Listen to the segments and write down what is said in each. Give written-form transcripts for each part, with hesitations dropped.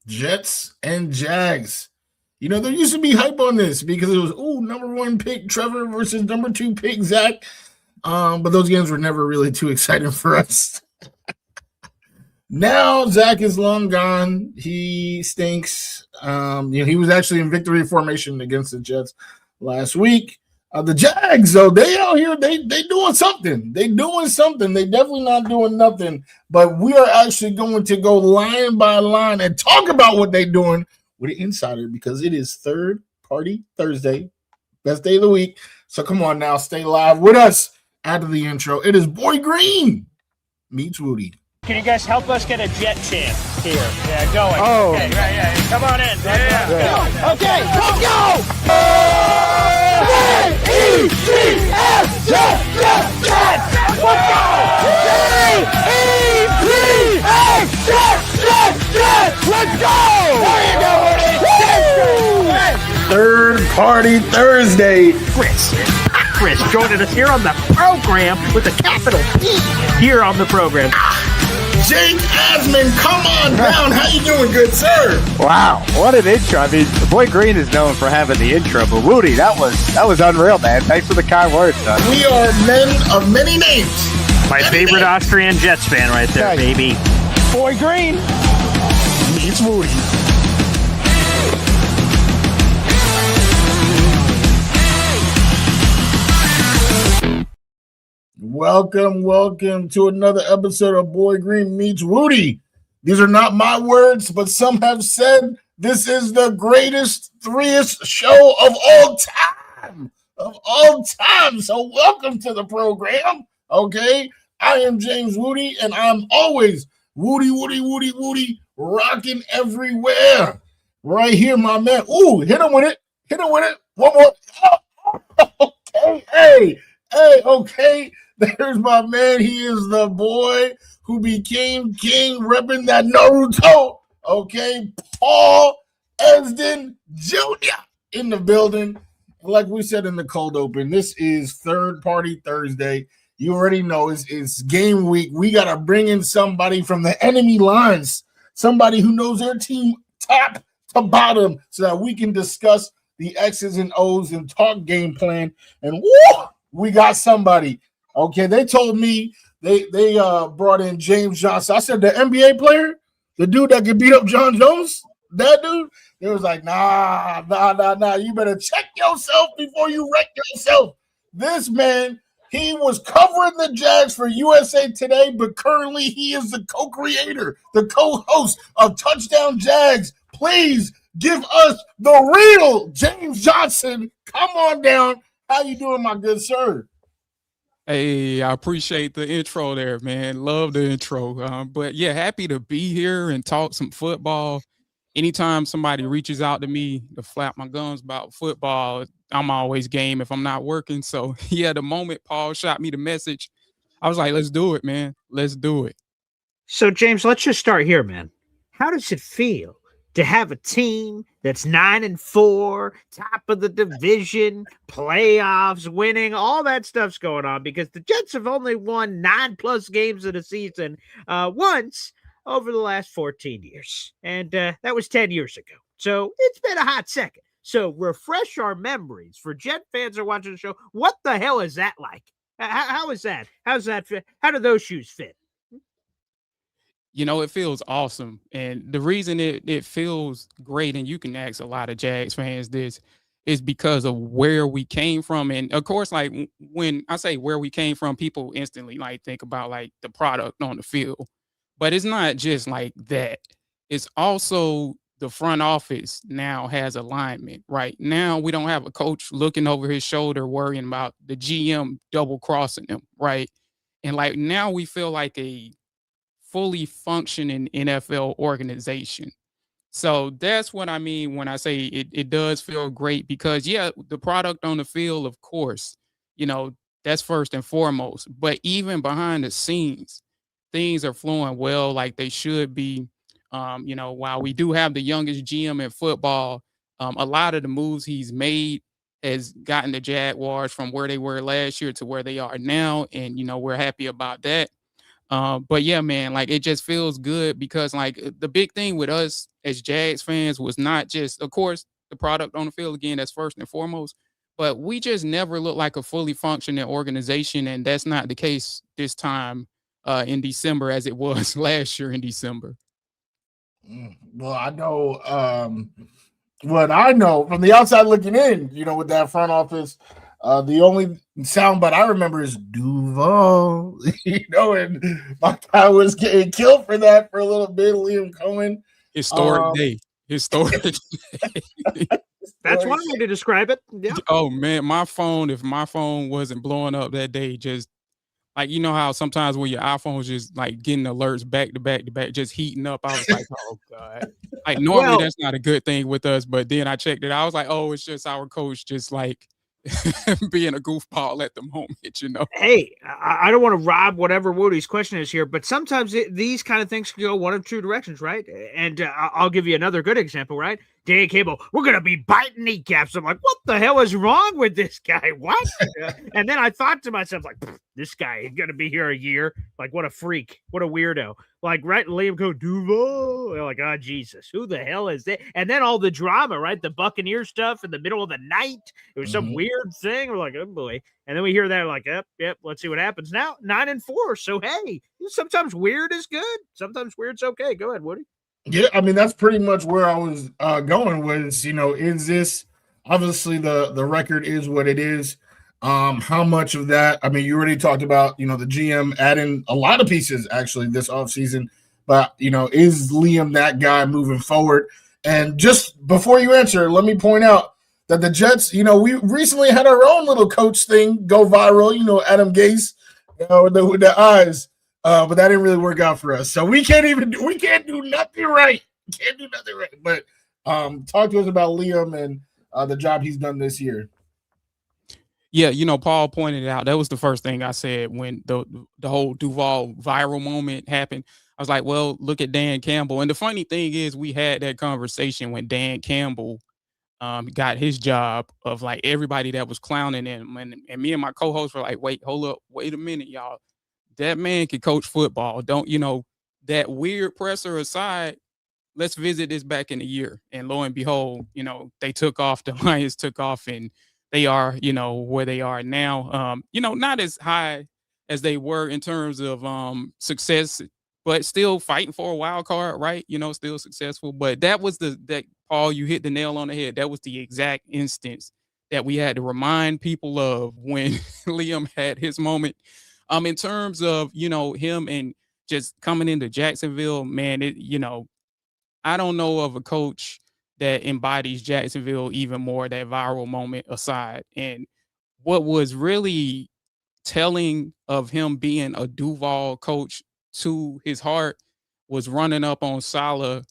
Jets and Jags. There used to be hype on this because it was, number one pick Trevor versus number two pick Zach. But those games were never really too exciting for us. Now Zach is long gone. He stinks. He was actually in victory formation against the Jets last week. The Jags, though, they out here, they doing something. They doing something. They definitely not doing nothing. But we are actually going to go line by line and talk about what they're doing with an insider because it is Third Party Thursday, best day of the week. So come on now, stay live with us after the intro. It is Boy Green meets Wudi. Can you guys help us get a jet chant here? Yeah, going. Oh. Okay, right. Come on in. Yeah. Okay, let's go! J-E-T-S, Jets! Let's go! J-E-T-S, Jets! Let's go! There you go, Woody! Third Party Thursday. Chris joining us here on the program with a capital P here on the program. Jake Asman, come on down. How you doing, good sir? Wow, what an intro. I mean, the Boy Green is known for having the intro, but Wudi, that was unreal, man. Thanks for the kind words, son. We are men of many names. My favorite Austrian Jets fan right there, baby. Boy Green meets Wudi. Welcome to another episode of Boy Green Meets Wudi. These are not my words, but some have said this is the greatest threest show of all time. So welcome to the program. Okay, I am James Wudi, and I'm always Wudi, rocking everywhere. Right here, my man. Ooh, hit him with it. One more. Okay, hey, okay. There's my man. He is the boy who became king, repping that Naruto. Okay, Paul Esden Jr. in the building. Like we said in the cold open, this is Third Party Thursday. You already know it's game week. We got to bring in somebody from the enemy lines, somebody who knows their team top to bottom so that we can discuss the X's and O's and talk game plan. And woo, we got somebody. Okay, they told me they brought in James Johnson. I said, the NBA player, the dude that could beat up John Jones, that dude. They was like, nah. You better check yourself before you wreck yourself. This man, he was covering the Jags for USA Today, but currently he is the co-creator, the co-host of Touchdown Jags. Please give us the real James Johnson. Come on down. How you doing, my good sir? Hey, I appreciate the intro there, man. Love the intro. But yeah, happy to be here and talk some football. Anytime somebody reaches out to me to flap my gums about football, I'm always game if I'm not working. So yeah, the moment Paul shot me the message, I was like, let's do it, man. Let's do it. So, James, let's just start here, man. How does it feel to have a team that's 9-4, top of the division, playoffs, winning, all that stuff's going on? Because the Jets have only won 9+ games of the season once over the last 14 years. And that was 10 years ago. So it's been a hot second. So refresh our memories for Jet fans who are watching the show. What the hell is that like? How is that? How's that fit? How do those shoes fit? It feels awesome. And the reason it feels great, and you can ask a lot of Jags fans this, is because of where we came from. And of course, like when I say where we came from, people instantly like think about like the product on the field. But it's not just like that. It's also the front office now has alignment. Right now, we don't have a coach looking over his shoulder worrying about the GM double crossing him. Right. And like now we feel like a fully functioning NFL organization. So that's what I mean when I say it does feel great because, yeah, the product on the field, of course, that's first and foremost. But even behind the scenes, things are flowing well like they should be. While we do have the youngest GM in football, a lot of the moves he's made has gotten the Jaguars from where they were last year to where they are now. And, we're happy about that. But yeah, man, like it just feels good because like the big thing with us as Jags fans was not just, of course, the product on the field again, that's first and foremost, but we just never looked like a fully functioning organization, and that's not the case this time in December as it was last year in December. Well, I know what I know from the outside looking in, with that front office, the only soundbite I remember is Duval, and my guy was getting killed for that for a little bit. Liam Cohen. Historic day. Historic. That's one way to describe it. Yeah. Oh man, if my phone wasn't blowing up that day, just like you know how sometimes when your iPhone's just like getting alerts back to back to back, just heating up. I was like, oh God. Like normally that's not a good thing with us, but then I checked it. I was like, oh, it's just our coach just like being a goofball at the moment. Hey, I don't want to rob whatever Woody's question is here, but sometimes these kind of things can go one of two directions, right? And I'll give you another good example, right? Dan Cable, we're going to be biting kneecaps. I'm like, what the hell is wrong with this guy? What? And then I thought to myself, like, this guy is going to be here a year. Like, what a freak. What a weirdo. Like, right? Liam go, Duval. They're like, oh, Jesus. Who the hell is that? And then all the drama, right? The Buccaneer stuff in the middle of the night. It was some weird thing. We're like, oh, boy. And then we hear that, like, yep, let's see what happens. Now, 9-4. So, hey, sometimes weird is good. Sometimes weird's okay. Go ahead, Woody. Yeah, I mean, that's pretty much where I was going was, is this obviously the record is what it is. How much of that? I mean, you already talked about, the GM adding a lot of pieces actually this offseason, but, is Liam that guy moving forward? And just before you answer, let me point out that the Jets, we recently had our own little coach thing go viral, Adam Gase, with the eyes. But that didn't really work out for us. So we can't do nothing right. Can't do nothing right. But talk to us about Liam and the job he's done this year. Yeah, Paul pointed out that was the first thing I said when the whole Duval viral moment happened. I was like, well, look at Dan Campbell. And the funny thing is we had that conversation when Dan Campbell got his job of like everybody that was clowning him. And me and my co-host were like, wait a minute, y'all. That man can coach football. Don't, that weird presser aside, let's visit this back in a year. And lo and behold, they took off, the Lions took off, and they are, where they are now. Not as high as they were in terms of success, but still fighting for a wild card, right? Still successful. But that was that Paul, you hit the nail on the head. That was the exact instance that we had to remind people of when Liam had his moment. In terms of, him and just coming into Jacksonville, man, I don't know of a coach that embodies Jacksonville even more, that viral moment aside. And what was really telling of him being a Duval coach to his heart was running up on Saleh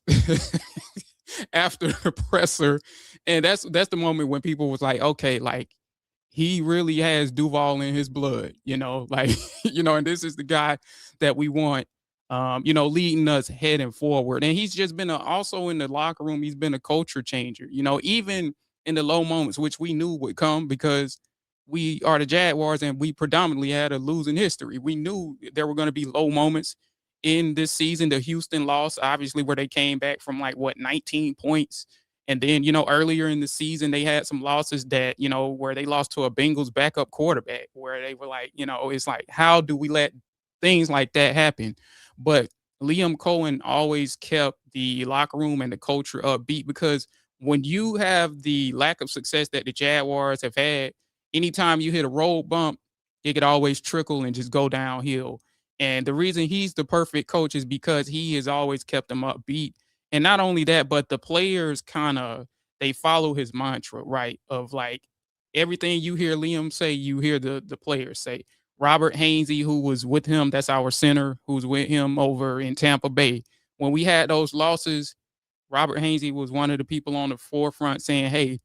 after the presser. And that's the moment when people was like, okay, like, he really has Duval in his blood, and this is the guy that we want, leading us heading forward. And he's just been also in the locker room. He's been a culture changer, even in the low moments, which we knew would come because we are the Jaguars and we predominantly had a losing history. We knew there were going to be low moments in this season. The Houston loss, obviously, where they came back from 19 points. And then, earlier in the season, they had some losses that, where they lost to a Bengals backup quarterback, where they were like, it's like, how do we let things like that happen? But Liam Cohen always kept the locker room and the culture upbeat because when you have the lack of success that the Jaguars have had, anytime you hit a road bump, it could always trickle and just go downhill. And the reason he's the perfect coach is because he has always kept them upbeat. And not only that, but the players they follow his mantra, right? Of like everything you hear Liam say, you hear the players say. Robert Hainsey, who was with him, that's our center, who's with him over in Tampa Bay. When we had those losses, Robert Hainsey was one of the people on the forefront saying, hey,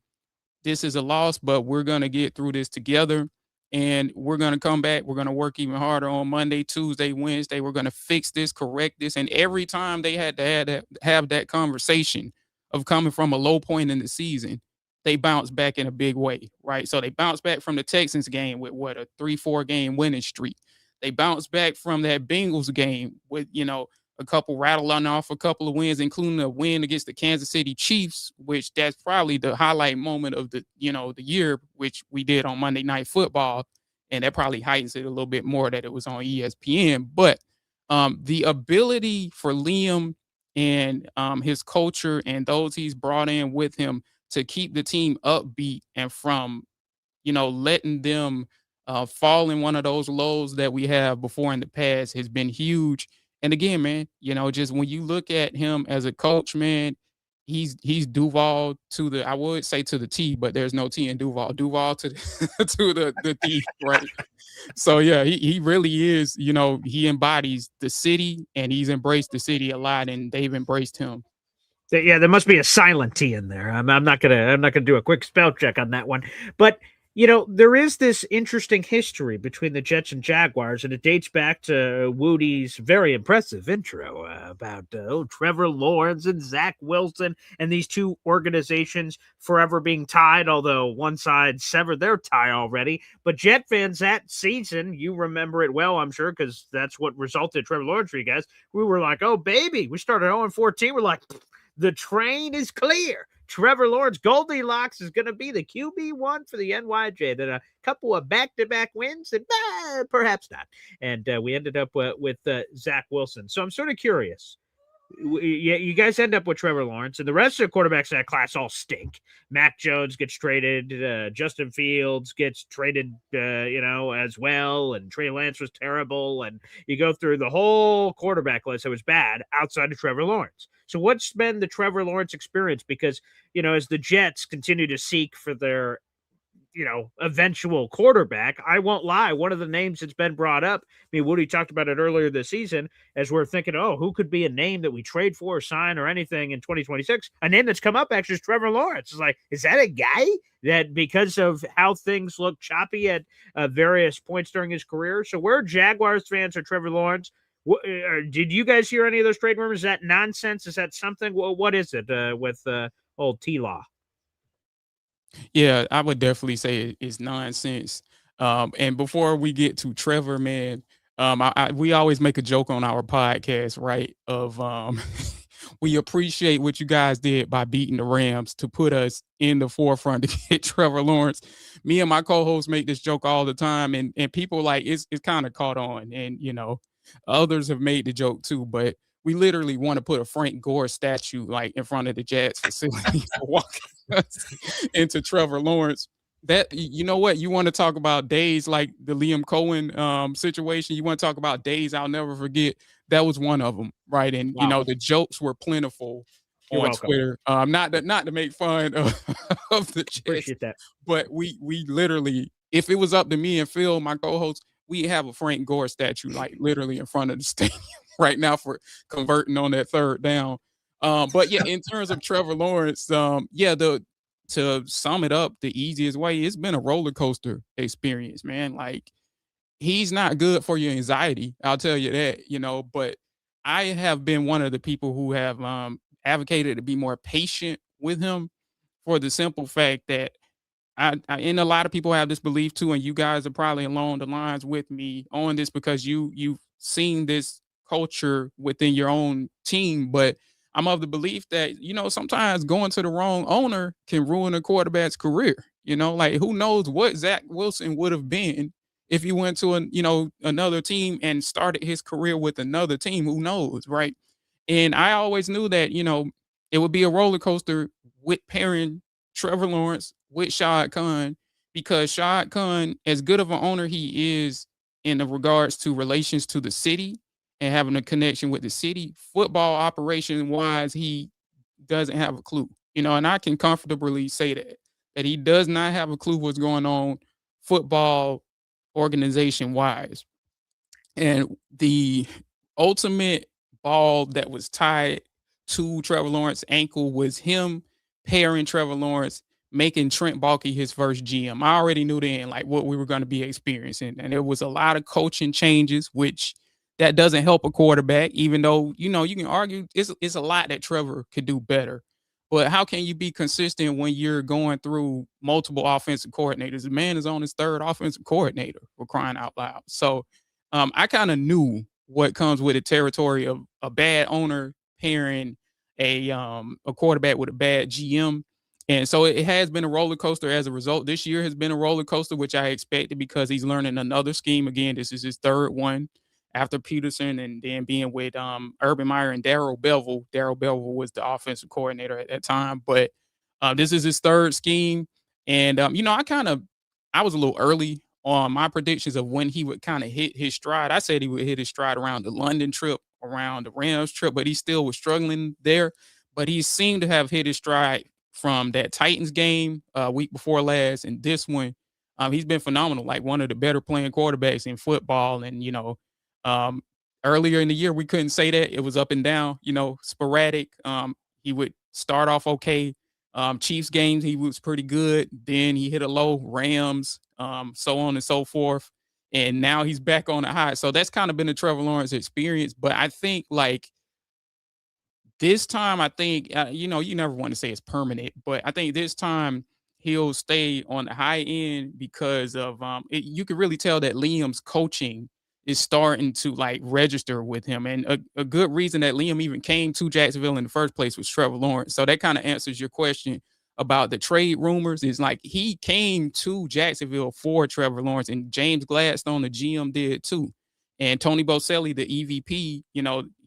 this is a loss, but we're going to get through this together. And we're going to come back. We're going to work even harder on Monday, Tuesday, Wednesday. We're going to fix this, correct this. And every time they had to have that conversation of coming from a low point in the season, they bounced back in a big way, right? So they bounced back from the Texans game with a 3-4 game winning streak. They bounced back from that Bengals game with, a couple rattling off a couple of wins, including a win against the Kansas City Chiefs, which that's probably the highlight moment of the year, which we did on Monday Night Football. And that probably heightens it a little bit more that it was on ESPN. But the ability for Liam and his culture and those he's brought in with him to keep the team upbeat and from, letting them fall in one of those lows that we have before in the past has been huge. And again, man, just when you look at him as a coach, man, he's Duval to the, I would say to the T, but there's no T in Duval. Duval to the to the T, right? So yeah, he really is, he embodies the city and he's embraced the city a lot and they've embraced him. Yeah, there must be a silent T in there. I'm not gonna do a quick spell check on that one, but there is this interesting history between the Jets and Jaguars, and it dates back to Wudi's very impressive intro about Trevor Lawrence and Zach Wilson and these two organizations forever being tied, although one side severed their tie already. But Jet fans that season, you remember it well, I'm sure, because that's what resulted in Trevor Lawrence for you guys. We were like, oh, baby, we started 0-14. We're like, the train is clear. Trevor Lawrence, Goldilocks is going to be the QB1 for the NYJ. Then a couple of back-to-back wins, and perhaps not. And we ended up with Zach Wilson. So I'm sort of curious. You guys end up with Trevor Lawrence, and the rest of the quarterbacks in that class all stink. Mac Jones gets traded. Justin Fields gets traded, as well. And Trey Lance was terrible. And you go through the whole quarterback list that was bad outside of Trevor Lawrence. So what's been the Trevor Lawrence experience? Because, as the Jets continue to seek for their, eventual quarterback, I won't lie. One of the names that's been brought up, Wudi talked about it earlier this season, as we're thinking, who could be a name that we trade for or sign or anything in 2026? A name that's come up actually is Trevor Lawrence. It's like, is that a guy that because of how things look choppy at various points during his career? So we're Jaguars fans or Trevor Lawrence. Did you guys hear any of those trade rumors? Is that nonsense? Is that something? What is it with old T-Law? Yeah, I would definitely say it's nonsense. And before we get to Trevor, man, we always make a joke on our podcast, right? Of we appreciate what you guys did by beating the Rams to put us in the forefront to get Trevor Lawrence. Me and my co-hosts make this joke all the time, and people like it's kind of caught on, and others have made the joke too, but we literally want to put a Frank Gore statue like in front of the Jets facility for walking us into Trevor Lawrence. That, you know what, you want to talk about days like the Liam Cohen situation. You want to talk about days I'll never forget. That was one of them, right? And wow. The jokes were plentiful on Twitter. Not to make fun of the Jets, appreciate that, but we literally, if it was up to me and Phil, my co-host, we have a Frank Gore statue like literally in front of the stadium right now for converting on that third down. But yeah, in terms of Trevor Lawrence, to sum it up the easiest way, it's been a roller coaster experience, man. Like, he's not good for your anxiety, I'll tell you that, but I have been one of the people who have advocated to be more patient with him for the simple fact that I and a lot of people have this belief too, and you guys are probably along the lines with me on this because you've seen this culture within your own team. But I'm of the belief that sometimes going to the wrong owner can ruin a quarterback's career. Like, who knows what Zach Wilson would have been if he went to another team and started his career with another team. Who knows, right? And I always knew that it would be a roller coaster with pairing Trevor Lawrence with Shad Khan, because Shad Khan, as good of an owner he is in the regards to relations to the city and having a connection with the city, football operation wise, he doesn't have a clue. And I can comfortably say that he does not have a clue what's going on football organization wise. And the ultimate ball that was tied to Trevor Lawrence's ankle was him pairing Trevor Lawrence, making Trent Baalke his first GM. I already knew then like what we were going to be experiencing. And there was a lot of coaching changes, which that doesn't help a quarterback, even though, you can argue it's a lot that Trevor could do better. But how can you be consistent when you're going through multiple offensive coordinators? The man is on his third offensive coordinator, for crying out loud. So I kind of knew what comes with the territory of a bad owner pairing a quarterback with a bad GM. And so it has been a roller coaster as a result. This year has been a roller coaster, which I expected because he's learning another scheme. Again, this is his third one after Peterson and then being with Urban Meyer and Darrell Bevell. Darrell Bevell was the offensive coordinator at that time, but this is his third scheme. And I was a little early on my predictions of when he would kind of hit his stride. I said he would hit his stride around the London trip, around the Rams trip, but he still was struggling there. But he seemed to have hit his stride from that Titans game week before last, and this one, he's been phenomenal. Like one of the better playing quarterbacks in football. And um, earlier in the year we couldn't say that. It was up and down, sporadic. He would start off okay. Chiefs games he was pretty good. Then he hit a low. Rams, so on and so forth. And now he's back on the high. So that's kind of been the Trevor Lawrence experience. But I think like this time, you never want to say it's permanent, but I think this time he'll stay on the high end because of you can really tell that Liam's coaching is starting to like register with him. And a good reason that Liam even came to Jacksonville in the first place was Trevor Lawrence. So that kind of answers your question about the trade rumors. Is like he came to Jacksonville for Trevor Lawrence, and James Gladstone, the GM, did too. And Tony Boselli, the EVP,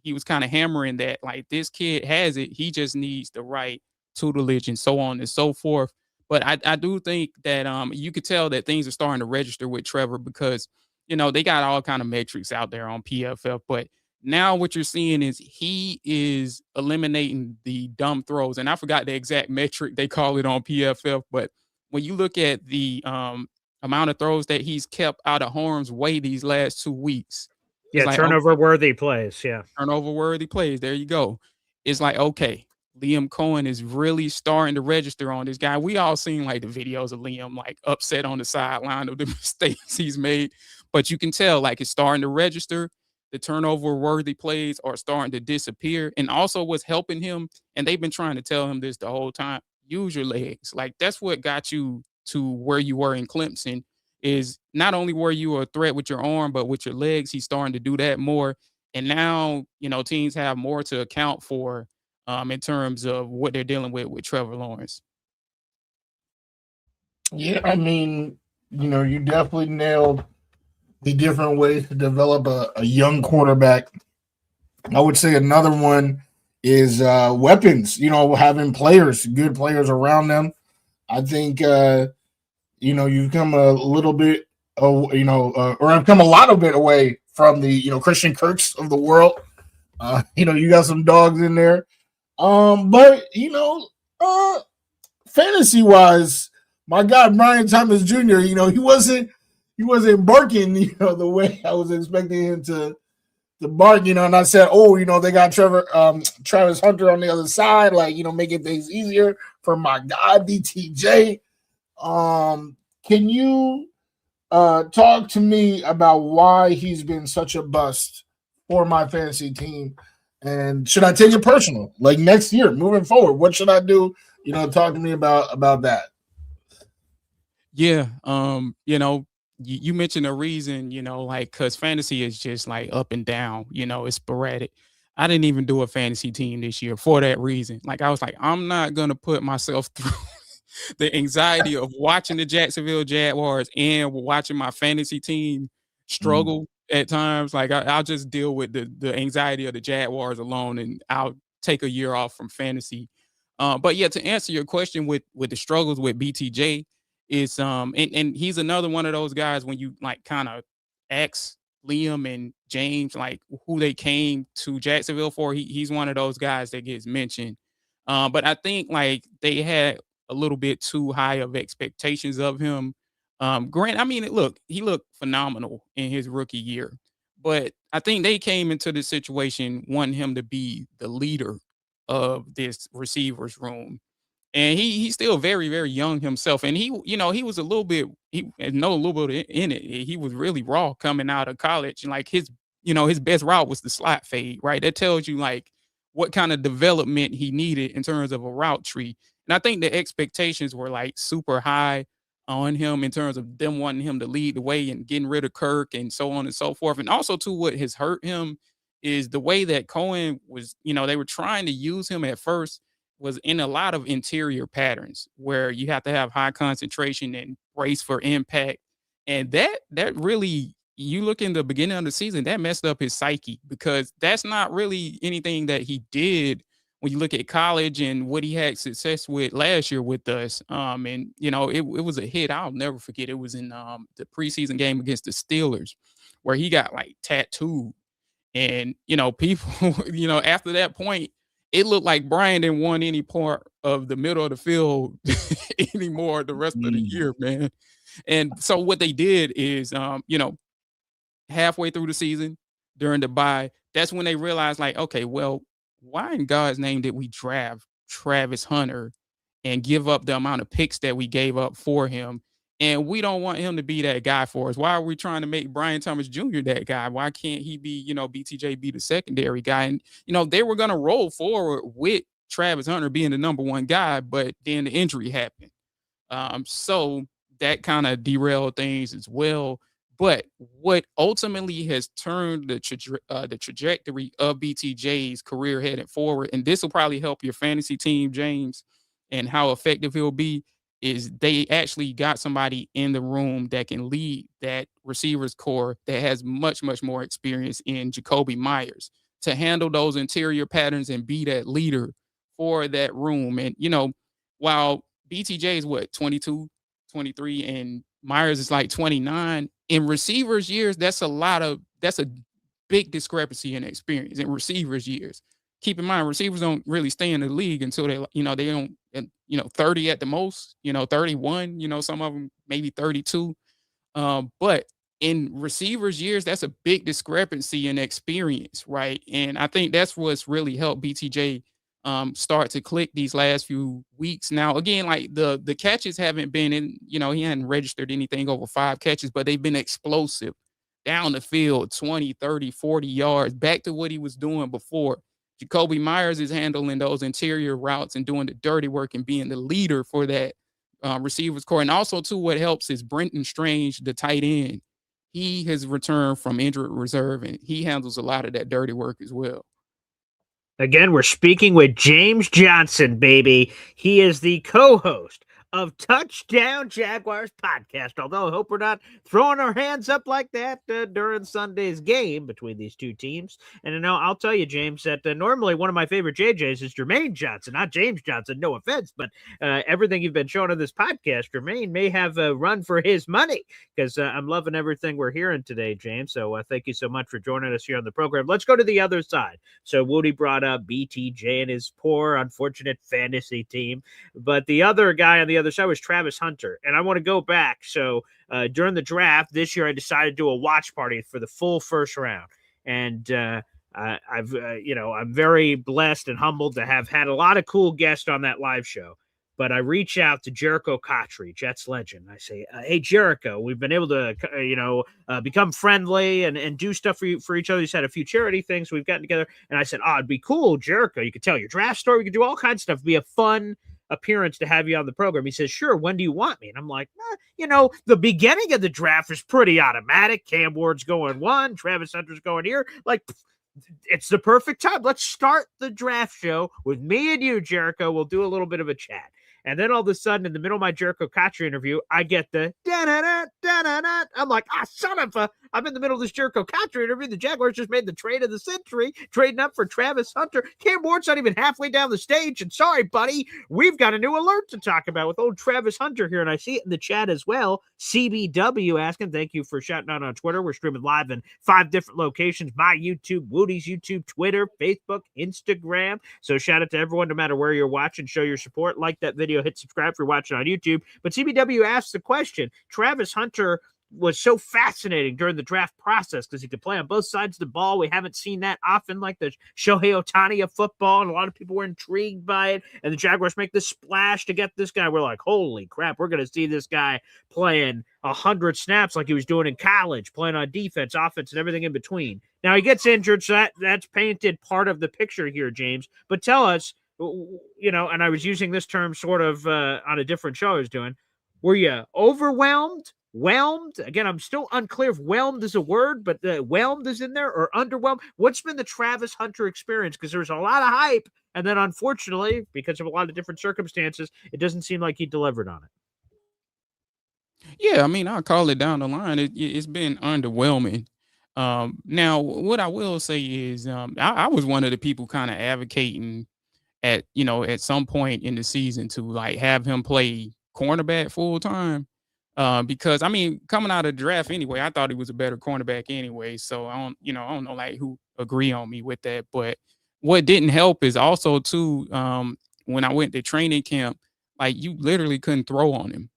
he was kind of hammering that like this kid has it. He just needs the right tutelage and so on and so forth. But I do think that you could tell that things are starting to register with Trevor because they got all kind of metrics out there on PFF. But now what you're seeing is he is eliminating the dumb throws. And I forgot the exact metric they call it on PFF. But when you look at the amount of throws that he's kept out of harm's way these last 2 weeks. Yeah, like, turnover-worthy plays, yeah. Turnover-worthy plays, there you go. It's like, okay, Liam Cohen is really starting to register on this guy. We all seen, like, the videos of Liam, like, upset on the sideline of the mistakes he's made. But you can tell, like, it's starting to register. The turnover-worthy plays are starting to disappear. And also what's helping him, and they've been trying to tell him this the whole time, use your legs. Like, that's what got you to where you were in Clemson. Is not only were you a threat with your arm, but with your legs, he's starting to do that more. And now, teams have more to account for in terms of what they're dealing with Trevor Lawrence. Yeah, I mean, you definitely nailed the different ways to develop a young quarterback. I would say another one is weapons, having good players around them. I think you've come a little bit, or I've come a lot of bit away from the, Christian Kirks of the world. You got some dogs in there. But, fantasy wise, my God, Brian Thomas Jr., he wasn't barking, the way I was expecting him to bark, and I said, they got Travis Hunter on the other side, like, making things easier for my guy, BTJ. Can you talk to me about why he's been such a bust for my fantasy team? And should I take it personal? Like next year, moving forward, what should I do? Talk to me about that. Yeah. You mentioned a reason, like, cause fantasy is just like up and down, it's sporadic. I didn't even do a fantasy team this year for that reason. Like, I was like, I'm not going to put myself through the anxiety of watching the Jacksonville Jaguars and watching my fantasy team struggle at times. Like, I'll just deal with the anxiety of the Jaguars alone, and I'll take a year off from fantasy. But yeah, to answer your question with the struggles with BTJ is and he's another one of those guys when you like kind of ask Liam and James like who they came to Jacksonville for, he's one of those guys that gets mentioned. But I think like they had a little bit too high of expectations of him. Grant, I mean, he looked phenomenal in his rookie year, but I think they came into the situation wanting him to be the leader of this receivers room. And he's still very, very young himself. And he was a little bit in it. He was really raw coming out of college. And like his best route was the slot fade, right? That tells you like what kind of development he needed in terms of a route tree. And I think the expectations were like super high. on him in terms of them wanting him to lead the way and getting rid of Kirk and so on and so forth. And also, too, what has hurt him is the way that Cohen was, they were trying to use him at first was in a lot of interior patterns where you have to have high concentration and brace for impact. And that really, you look in the beginning of the season, that messed up his psyche because that's not really anything that he did when you look at college and what he had success with last year with us. And it was a hit. I'll never forget. It was in the preseason game against the Steelers where he got like tattooed. And, people, after that point, it looked like Brian didn't want any part of the middle of the field anymore the rest of the year, man. And so what they did is, halfway through the season during the bye, that's when they realized, like, okay, well, why in God's name did we draft Travis Hunter and give up the amount of picks that we gave up for him? And we don't want him to be that guy for us. Why are we trying to make Brian Thomas Jr. that guy? Why can't he be, BTJ be the secondary guy? And, they were going to roll forward with Travis Hunter being the number one guy, but then the injury happened. So that kind of derailed things as well. But what ultimately has turned the trajectory of BTJ's career heading forward, and this will probably help your fantasy team, James, and how effective he'll be, is they actually got somebody in the room that can lead that receivers core that has much, much more experience in Jacoby Myers to handle those interior patterns and be that leader for that room. And, while BTJ is 22, 23, and Myers is like 29, in receivers years, that's a big discrepancy in experience in receivers years. Keep in mind, receivers don't really stay in the league until they don't, 30 at the most, 31, some of them maybe 32. But in receivers years, that's a big discrepancy in experience, right? And I think that's what's really helped BTJ start to click these last few weeks. Now, again, like the catches haven't been in, he hadn't registered anything over 5 catches, but they've been explosive down the field, 20, 30, 40 yards, back to what he was doing before. Jacoby Myers is handling those interior routes and doing the dirty work and being the leader for that receivers core. And also, too, what helps is Brenton Strange, the tight end. He has returned from injured reserve, and he handles a lot of that dirty work as well. Again, we're speaking with James Johnson, baby. He is the co-host of Touchdown Jaguars podcast, although I hope we're not throwing our hands up like that during Sunday's game between these two teams. And I'll tell you, James, that normally one of my favorite JJs is Jermaine Johnson, not James Johnson, no offense, but everything you've been showing on this podcast, Jermaine may have a run for his money because I'm loving everything we're hearing today, James. So thank you so much for joining us here on the program. Let's go to the other side. So Wudi brought up BTJ and his poor, unfortunate fantasy team, but the other guy on the other side was Travis Hunter. And I want to go back. So during the draft this year, I decided to do a watch party for the full first round. And I'm very blessed and humbled to have had a lot of cool guests on that live show. But I reach out to Jericho Cotchery, Jets legend. I say, hey, Jericho, we've been able to, become friendly and do stuff for each other. He's had a few charity things we've gotten together. And I said, it'd be cool, Jericho. You could tell your draft story. We could do all kinds of stuff. It'd be a fun appearance to have you on the program. He says, sure, when do you want me? And I'm like, the beginning of the draft is pretty automatic. Cam Ward's going 1, Travis Hunter's going here. Like, it's the perfect time. Let's start the draft show with me and you, Jericho. We'll do a little bit of a chat. And then all of a sudden, in the middle of my Jericho Cotchery interview, I get the da-da-da, da-da-da. I'm like, son of a... I'm in the middle of this Jericho Cotchery interview. The Jaguars just made the trade of the century, trading up for Travis Hunter. Cam Ward's not even halfway down the stage. And sorry, buddy, we've got a new alert to talk about with old Travis Hunter here. And I see it in the chat as well. CBW asking, thank you for shouting out on Twitter. We're streaming live in 5 different locations. My YouTube, Wudi's YouTube, Twitter, Facebook, Instagram. So shout out to everyone, no matter where you're watching. Show your support. Like that video. Hit subscribe if you're watching on YouTube. But CBW asks the question, Travis Hunter was so fascinating during the draft process because he could play on both sides of the ball. We haven't seen that often, like the Shohei Ohtani of football, and a lot of people were intrigued by it. And the Jaguars make the splash to get this guy. We're like, holy crap, we're going to see this guy playing 100 snaps like he was doing in college, playing on defense, offense, and everything in between. Now, he gets injured, so that's painted part of the picture here, James. But tell us, and I was using this term sort of on a different show I was doing, Were you overwhelmed? Whelmed? Again, I'm still unclear if whelmed is a word, but the whelmed is in there or underwhelmed. What's been the Travis Hunter experience? Because there's a lot of hype, and then unfortunately, because of a lot of different circumstances, it doesn't seem like he delivered on it. Yeah, I mean, I'll call it down the line. It's been underwhelming. Now, what I will say is, I was one of the people kind of advocating at some point in the season to like have him play cornerback full time. Because I mean, coming out of the draft anyway, I thought he was a better cornerback anyway. So I don't know like who agree on me with that. But what didn't help is also too, when I went to training camp, like you literally couldn't throw on him.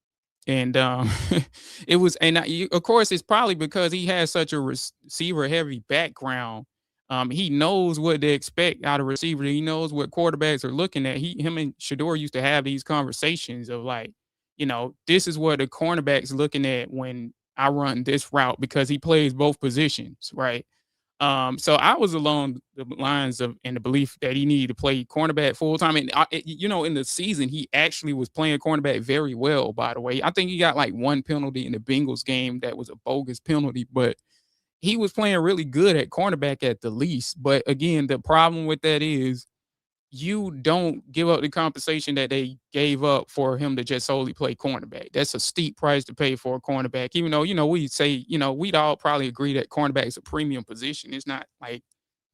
And it was, and of course, it's probably because he has such a receiver heavy background. He knows what to expect out of receiver. He knows what quarterbacks are looking at. Him and Shador used to have these conversations of like, this is what the cornerback's looking at when I run this route because he plays both positions, right? So I was along the lines of in the belief that he needed to play cornerback full time. And in the season, he actually was playing cornerback very well. By the way, I think he got like one penalty in the Bengals game that was a bogus penalty, but he was playing really good at cornerback at the least. But again, the problem with that is you don't give up the compensation that they gave up for him to just solely play cornerback. That's a steep price to pay for a cornerback, even though, we'd say, we'd all probably agree that cornerback is a premium position. It's not like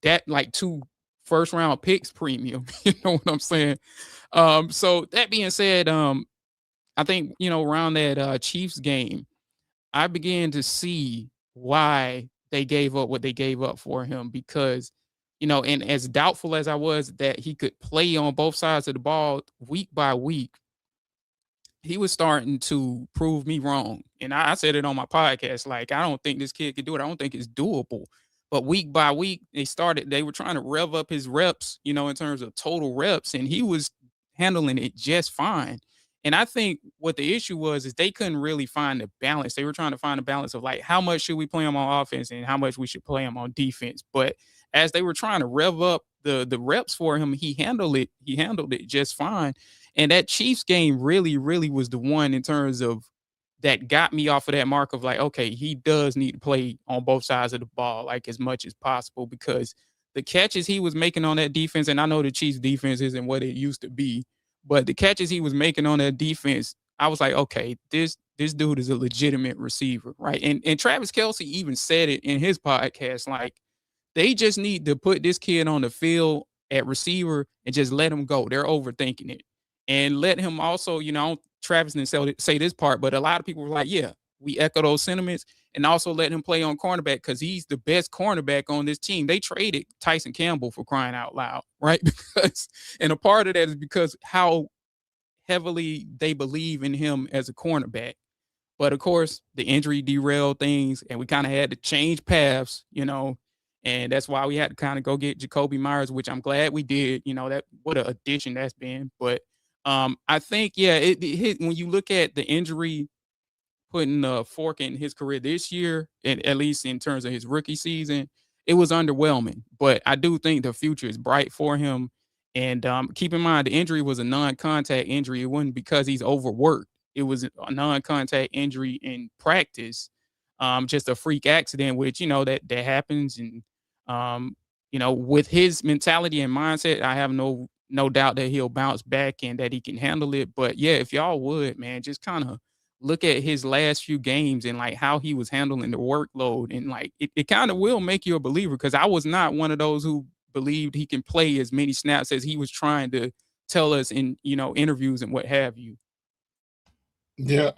that, like 2 first-round picks premium. You know what I'm saying? So that being said, I think, around that Chiefs game, I began to see why they gave up what they gave up for him because and as doubtful as I was that he could play on both sides of the ball week by week, he was starting to prove me wrong. And I said it on my podcast, like, I don't think this kid could do it. I don't think it's doable. But week by week, they were trying to rev up his reps, in terms of total reps, and he was handling it just fine. And I think what the issue was is they couldn't really find the balance. They were trying to find a balance of like, how much should we play him on offense and how much we should play him on defense. But as they were trying to rev up the reps for him, he handled it just fine. And that Chiefs game really, really was the one in terms of that got me off of that mark of like, okay, he does need to play on both sides of the ball like as much as possible because the catches he was making on that defense, and I know the Chiefs defense isn't what it used to be, but the catches he was making on that defense, I was like, okay, this dude is a legitimate receiver, right? And Travis Kelce even said it in his podcast, like, they just need to put this kid on the field at receiver and just let him go. They're overthinking it. And let him also, Travis didn't say this part, but a lot of people were like, yeah, we echo those sentiments. And also let him play on cornerback because he's the best cornerback on this team. They traded Tyson Campbell for crying out loud, right? And a part of that is because how heavily they believe in him as a cornerback. But of course, the injury derailed things and we kind of had to change paths, and that's why we had to kind of go get Jacoby Myers, which I'm glad we did. That what an addition that's been. But I think, yeah, it hit when you look at the injury putting a fork in his career this year, and at least in terms of his rookie season, it was underwhelming. But I do think the future is bright for him. And keep in mind, the injury was a non-contact injury. It wasn't because he's overworked. It was a non-contact injury in practice, just a freak accident, which, that happens. And, with his mentality and mindset, I have no doubt that he'll bounce back and that he can handle it. But yeah, if y'all would, man, just kind of look at his last few games and like how he was handling the workload. And like, it kind of will make you a believer because I was not one of those who believed he can play as many snaps as he was trying to tell us in, interviews and what have you. Yeah.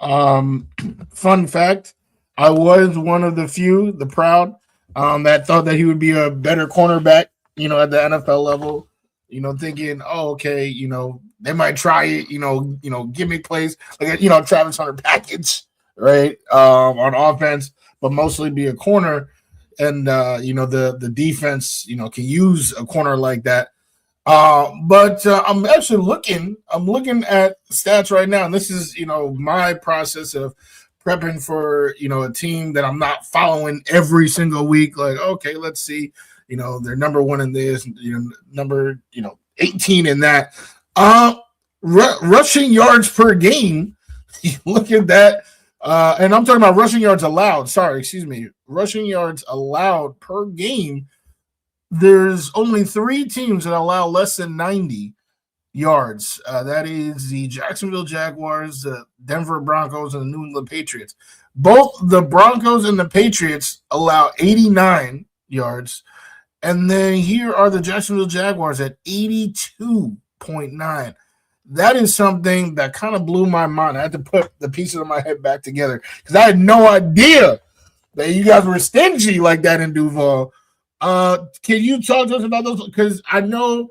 Fun fact, I was one of the few, the proud, that thought that he would be a better cornerback, at the NFL level, thinking, oh, okay, they might try it, gimmick plays, like, Travis Hunter package, right, on offense, but mostly be a corner. And, the defense, can use a corner like that. But I'm actually looking at stats right now. And this is, my process of prepping for, a team that I'm not following every single week. Like, okay, let's see, they're number 1 in this, number, 18 in that. Rushing yards per game, Look at that. And I'm talking about rushing yards allowed. Sorry, excuse me. Rushing yards allowed per game. There's only 3 teams that allow less than 90 yards. That is the Jacksonville Jaguars, the Denver Broncos, and the New England Patriots. Both the Broncos and the Patriots allow 89 yards. And then here are the Jacksonville Jaguars at 82.9. That is something that kind of blew my mind. I had to put the pieces of my head back together because I had no idea that you guys were stingy like that in Duval. Can you talk to us about those? Because I know,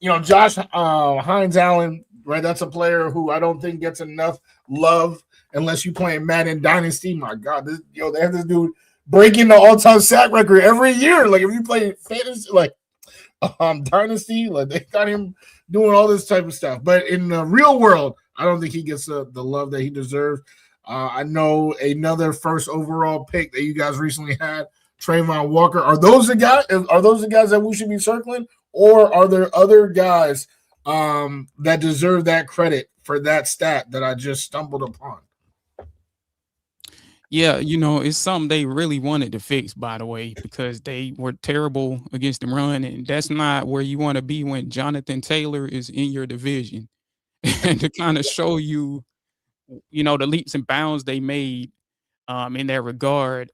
Josh Hines Allen, right? That's a player who I don't think gets enough love unless you play Madden Dynasty. My God, they have this dude breaking the all-time sack record every year. Like if you play fantasy, like Dynasty, like they got him doing all this type of stuff. But in the real world, I don't think he gets the love that he deserves. I know another first overall pick that you guys recently had, Trayvon Walker. Are those the guys that we should be circling, or are there other guys that deserve that credit for that stat that I just stumbled upon? Yeah, it's something they really wanted to fix, by the way, because they were terrible against the run, and that's not where you want to be when Jonathan Taylor is in your division. And to kind of show you, the leaps and bounds they made in that regard.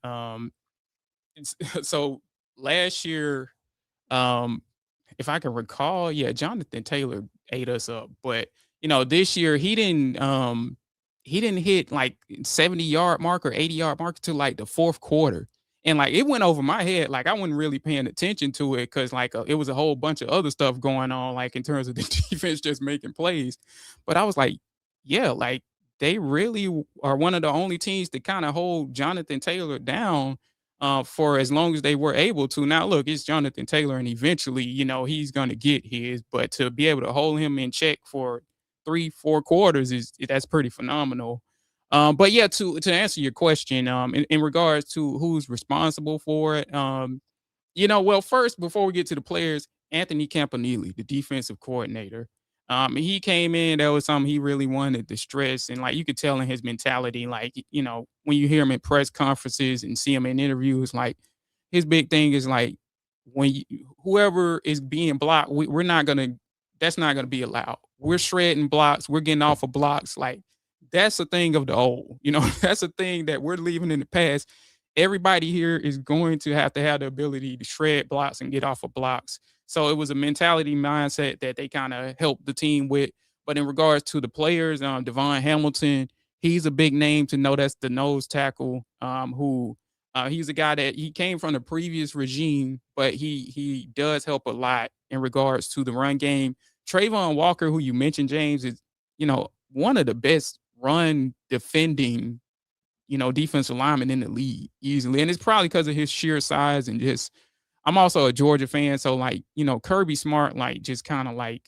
So last year, if I can recall, yeah, Jonathan Taylor ate us up, but this year he didn't hit like 70-yard mark or 80-yard mark to like the fourth quarter. And like it went over my head. Like I wasn't really paying attention to it because like it was a whole bunch of other stuff going on, like in terms of the defense just making plays. But I was like, yeah, like they really are one of the only teams that kind of hold Jonathan Taylor down for as long as they were able to. Now, look, it's Jonathan Taylor, and eventually, he's going to get his. But to be able to hold him in check for 3-4 quarters that's pretty phenomenal. But yeah, to answer your question, in regards to who's responsible for it, well, first before we get to the players, Anthony Campanile, the defensive coordinator, he came in. That was something he really wanted to stress, and like you could tell in his mentality, like when you hear him in press conferences and see him in interviews, like his big thing is like whoever is being blocked, we're not gonna. That's not gonna be allowed. We're shredding blocks. We're getting off of blocks. Like that's a thing of the old. That's a thing that we're leaving in the past. Everybody here is going to have the ability to shred blocks and get off of blocks. So it was a mentality mindset that they kind of helped the team with. But in regards to the players, Devon Hamilton, he's a big name to know. That's the nose tackle who he's a guy that he came from the previous regime, but he does help a lot in regards to the run game. Trayvon Walker, who you mentioned, James, is, one of the best run defending, defensive linemen in the league easily. And it's probably because of his sheer size and just, I'm also a Georgia fan. So like, Kirby Smart, like just kind of like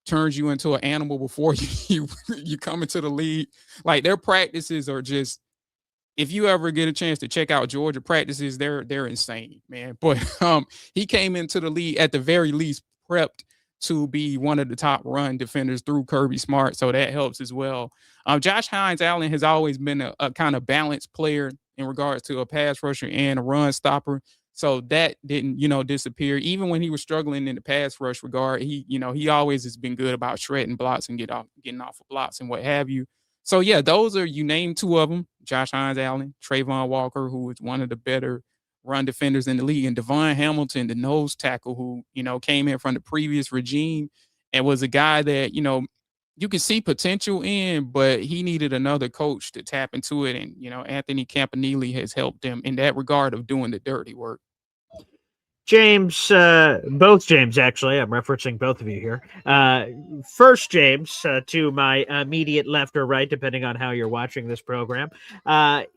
turns you into an animal before you come into the league. Like their practices are just, if you ever get a chance to check out Georgia practices, they're insane, man. But he came into the league at the very least prepped to be one of the top run defenders through Kirby Smart, so that helps as well. Josh Hines Allen has always been a kind of balanced player in regards to a pass rusher and a run stopper, so that didn't disappear. Even when he was struggling in the pass rush regard, he always has been good about shredding blocks and getting off of blocks and what have you. So yeah, those are, you named 2 of them: Josh Hines Allen, Trayvon Walker, who is one of the better run defenders in the league, and Devon Hamilton, the nose tackle, who came in from the previous regime and was a guy that you can see potential in, but he needed another coach to tap into it, and Anthony Campanile has helped him in that regard of doing the dirty work. James, both James, actually, I'm referencing both of you here. First, James, to my immediate left or right, depending on how you're watching this program,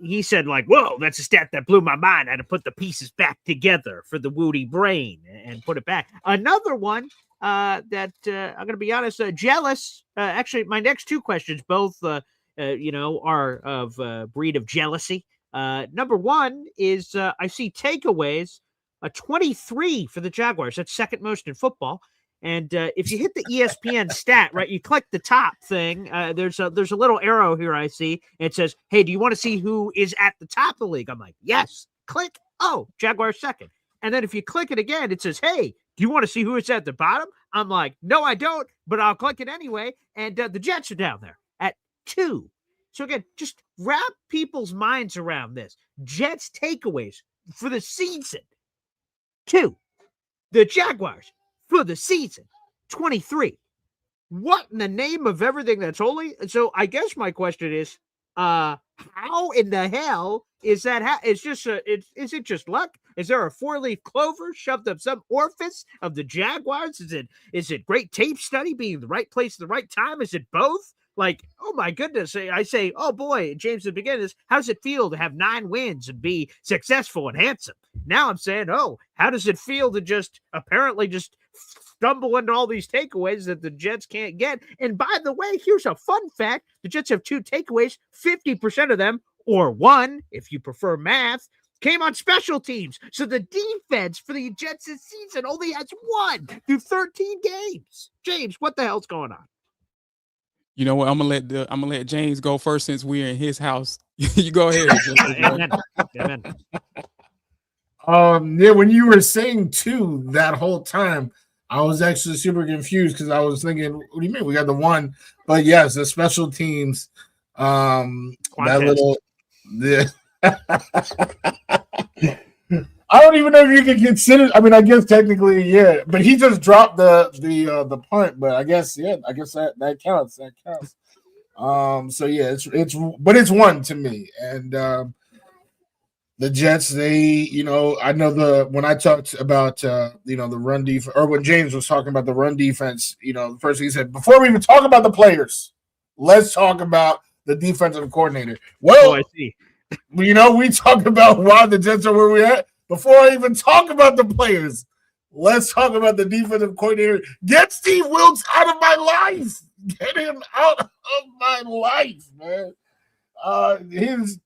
he said, like, whoa, that's a stat that blew my mind. I had to put the pieces back together for the Wudi brain and put it back. Another one that I'm going to be honest, jealous. Actually, my next 2 questions, both, are of breed of jealousy. Number one is I see takeaways. 23 for the Jaguars. That's second most in football. And if you hit the ESPN stat, right, you click the top thing. There's a little arrow here I see. It says, "Hey, do you want to see who is at the top of the league?" I'm like, "Yes." Click. Oh, Jaguars second. And then if you click it again, it says, "Hey, do you want to see who is at the bottom?" I'm like, "No, I don't," but I'll click it anyway. And the Jets are down there at 2. So again, just wrap people's minds around this. Jets takeaways for the season, 2. The Jaguars for the season, 23. What in the name of everything that's holy? So I guess my question is, how in the hell is that? It's just is it just luck? Is there a 4-leaf clover shoved up some orifice of the Jaguars? Is it great tape study, being in the right place at the right time? Is it both? Like, oh my goodness. I say, oh boy, James, at the beginning of this, how does it feel to have 9 wins and be successful and handsome? Now I'm saying, oh, how does it feel to just apparently just stumble into all these takeaways that the Jets can't get? And by the way, here's a fun fact. The Jets have 2 takeaways. 50% of them, or 1, if you prefer math, came on special teams. So the defense for the Jets this season only has 1 through 13 games. James, what the hell's going on? You know what? I'm gonna let James go first since we're in his house. You go ahead. Amen. Amen. Yeah, when you were saying 2 that whole time, I was actually super confused because I was thinking, what do you mean? We got the 1, but yes, the special teams. That little, I don't even know if you can consider. I mean, I guess technically, yeah, but he just dropped the punt. But I guess that counts. That counts. So yeah, it's 1 to me, and the Jets. They, I know when I talked about the run defense, or when James was talking about the run defense, the first thing he said, before we even talk about the players, let's talk about the defensive coordinator. Well, I see. We talk about why the Jets are where we're at. Before I even talk about the players, let's talk about the defensive coordinator. Get Steve Wilks out of my life. Get him out of my life, man. His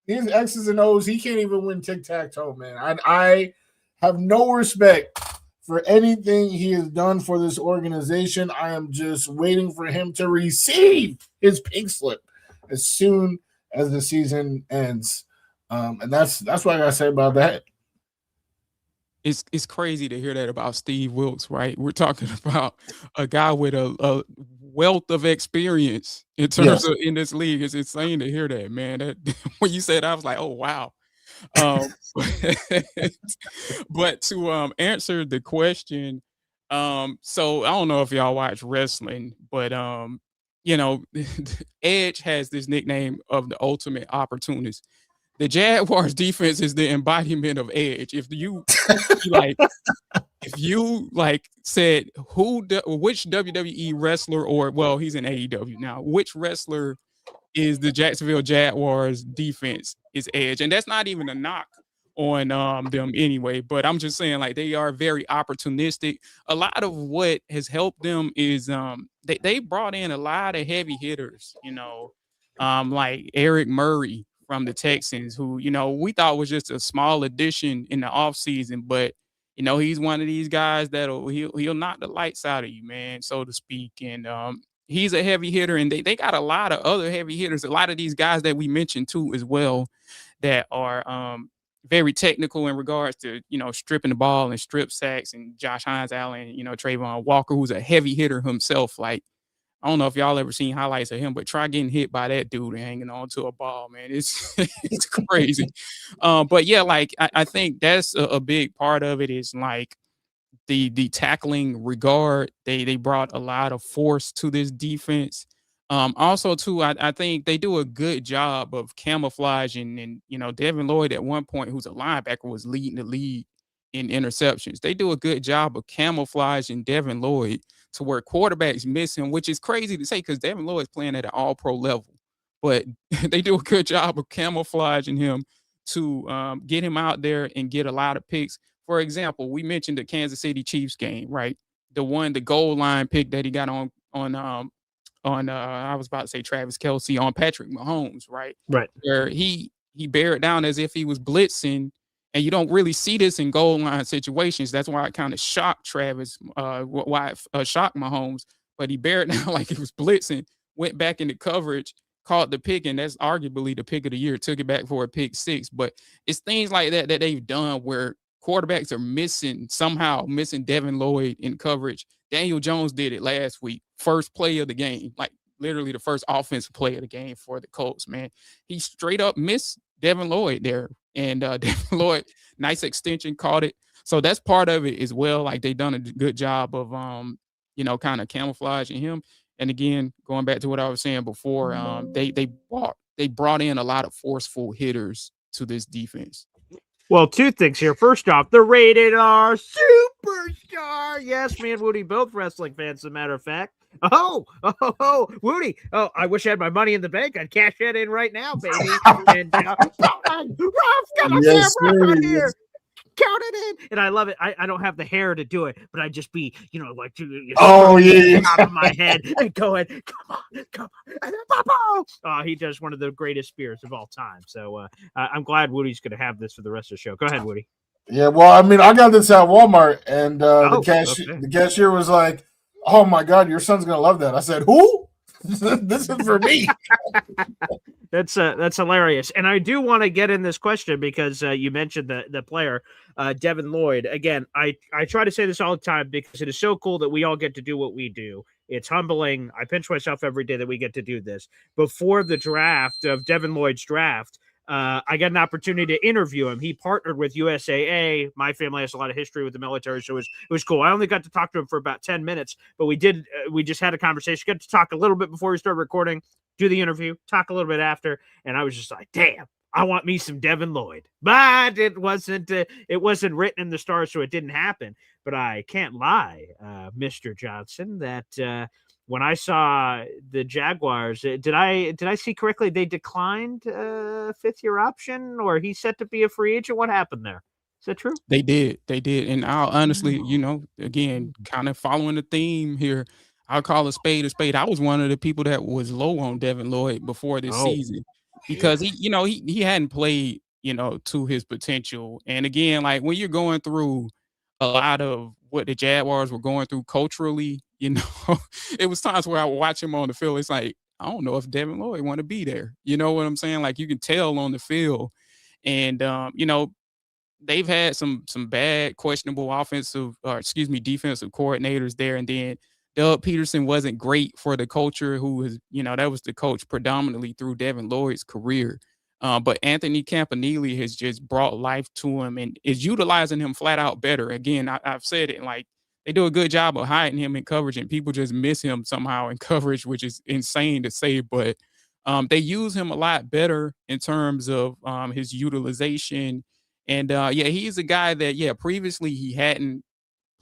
X's and O's, he can't even win tic-tac-toe, man. I have no respect for anything he has done for this organization. I am just waiting for him to receive his pink slip as soon as the season ends. And that's what I gotta say about that. It's crazy to hear that about Steve Wilks, right? We're talking about a guy with a wealth of experience in terms of in this league. It's insane to hear that, man. That when you said, I was like, oh wow. But to answer the question, so I don't know if y'all watch wrestling, but Edge has this nickname of the ultimate opportunist. The Jaguars defense is the embodiment of Edge. If you said which WWE wrestler, or well, he's in AEW now, which wrestler is the Jacksonville Jaguars defense, is Edge. And that's not even a knock on them anyway, but I'm just saying, like, they are very opportunistic. A lot of what has helped them is they brought in a lot of heavy hitters, like Eric Murray from the Texans, who, we thought was just a small addition in the offseason, but he's one of these guys he'll knock the lights out of you, man, so to speak. And he's a heavy hitter, and they got a lot of other heavy hitters, a lot of these guys that we mentioned too as well, that are very technical in regards to, stripping the ball and strip sacks, and Josh Hines Allen, Trayvon Walker, who's a heavy hitter himself. Like, I don't know if y'all ever seen highlights of him, but try getting hit by that dude and hanging on to a ball, man. It's it's crazy. But yeah, like I think that's a big part of it, is like the tackling regard. They brought a lot of force to this defense. Also too, I think they do a good job of camouflaging, and Devin Lloyd at one point, who's a linebacker, was leading the league in interceptions. They do a good job of camouflaging Devin Lloyd to where quarterbacks miss him, which is crazy to say because Devin Lloyd's playing at an all-pro level. But they do a good job of camouflaging him to get him out there and get a lot of picks. For example, we mentioned the Kansas City Chiefs game, right? The goal line pick that he got on I was about to say Travis Kelce, on Patrick Mahomes, right? Right. Where he bear it down as if he was blitzing, And you don't really see this in goal line situations. That's why it kind of shocked Travis, why it shocked Mahomes. But he bared down like he was blitzing, went back into coverage, caught the pick, and that's arguably the pick of the year. Took it back for a pick six. But it's things like that that they've done where quarterbacks are somehow missing Devin Lloyd in coverage. Daniel Jones did it last week. First play of the game, like literally the first offensive play of the game for the Colts, man. He straight up missed Devin Lloyd there. And Devin Lloyd, nice extension, caught it. So that's part of it as well. Like they've done a good job of, kind of camouflaging him. And again, going back to what I was saying before, they brought in a lot of forceful hitters to this defense. Well, two things here. First off, the rated R superstar. Yes, me and Woody both wrestling fans, as a matter of fact. Oh, Woody. Oh, I wish I had my money in the bank. I'd cash that in right now, baby. And Ralph's got a camera here. Count it in. And I love it. I don't have the hair to do it, but I'd just be, like top of my head and going, come on. Oh, he does one of the greatest spears of all time. So I'm glad Woody's going to have this for the rest of the show. Go ahead, Woody. Yeah, well, I mean, I got this at Walmart, and the cashier was like, "Oh my God, your son's gonna love that." I said, "Who? This is for me." That's hilarious. And I do want to get in this question because you mentioned the player, Devin Lloyd. Again, I try to say this all the time because it is so cool that we all get to do what we do. It's humbling. I pinch myself every day that we get to do this. Before the draft of Devin Lloyd's draft, I got an opportunity to interview him. He partnered with USAA. My family has a lot of history with the military, so it was cool. I only got to talk to him for about 10 minutes, but we just had a conversation. Got to talk a little bit before we started recording, do the interview, talk a little bit after, and I was just like, damn, I want me some Devin Lloyd. But it wasn't written in the stars, so it didn't happen. But I can't lie, Mr. Johnson, that when I saw the Jaguars, did I see correctly? They declined fifth-year option, or he's set to be a free agent. What happened there? Is that true? They did, and I'll honestly, again, kind of following the theme here, I'll call a spade a spade. I was one of the people that was low on Devin Lloyd before this season because he hadn't played, to his potential. And again, like when you're going through a lot of what the Jaguars were going through culturally, it was times where I would watch him on the field. It's like, I don't know if Devin Lloyd want to be there. You know what I'm saying? Like you can tell on the field. And, they've had some bad, questionable defensive coordinators there. And then Doug Peterson wasn't great for the culture that was the coach predominantly through Devin Lloyd's career. But Anthony Campanile has just brought life to him and is utilizing him flat out better. Again, I've said it, like they do a good job of hiding him in coverage and people just miss him somehow in coverage, which is insane to say, but they use him a lot better in terms of his utilization. And he's a guy that, previously he hadn't